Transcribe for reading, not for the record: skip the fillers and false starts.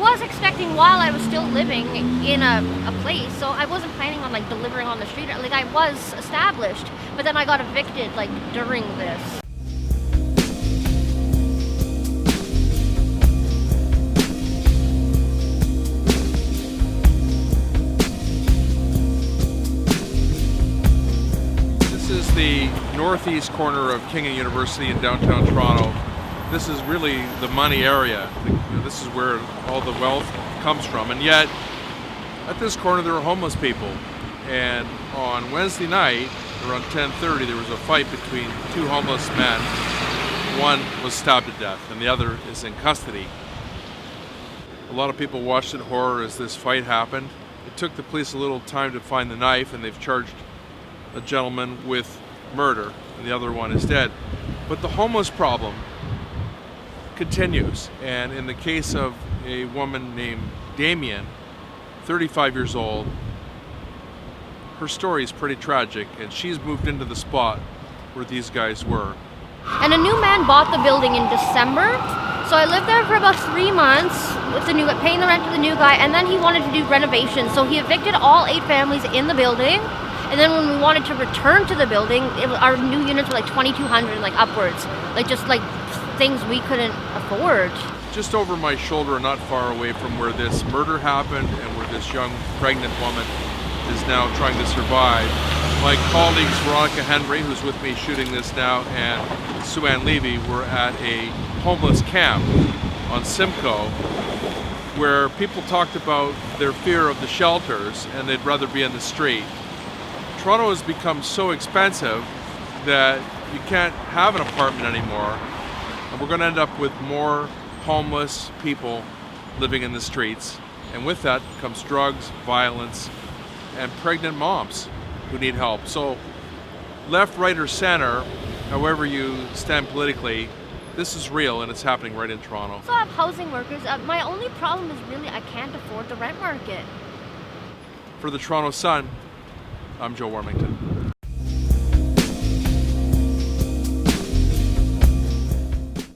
was expecting while I was still living in a place, so I wasn't planning on like delivering on the street. Like I was established, but then I got evicted like during this. This is the northeast corner of King and University in downtown Toronto. This is really the money area. This is where all the wealth comes from. And yet, at this corner there are homeless people. And on Wednesday night, around 10:30, there was a fight between two homeless men. One was stabbed to death and the other is in custody. A lot of people watched in horror as this fight happened. It took the police a little time to find the knife, and they've charged a gentleman with murder, and the other one is dead. But the homeless problem continues, and in the case of a woman named Damien, 35 years old, her story is pretty tragic, and she's moved into the spot where these guys were. And a new man bought the building in December, so I lived there for about 3 months with the new guy, paying the rent to the new guy, and then he wanted to do renovations, so he evicted all 8 families in the building. And then when we wanted to return to the building, our new units were like 2,200 and like upwards, like just like things we couldn't afford. Just over my shoulder, not far away from where this murder happened and where this young pregnant woman is now trying to survive, my colleagues Veronica Henry, who's with me shooting this now, and Sue-Ann Levy were at a homeless camp on Simcoe where people talked about their fear of the shelters and they'd rather be in the street. Toronto has become so expensive that you can't have an apartment anymore, and we're going to end up with more homeless people living in the streets, and with that comes drugs, violence, and pregnant moms who need help. So left, right, or center, however you stand politically, this is real and it's happening right in Toronto. So I have housing workers. My only problem is really I can't afford the rent market. For the Toronto Sun, I'm Joe Warmington.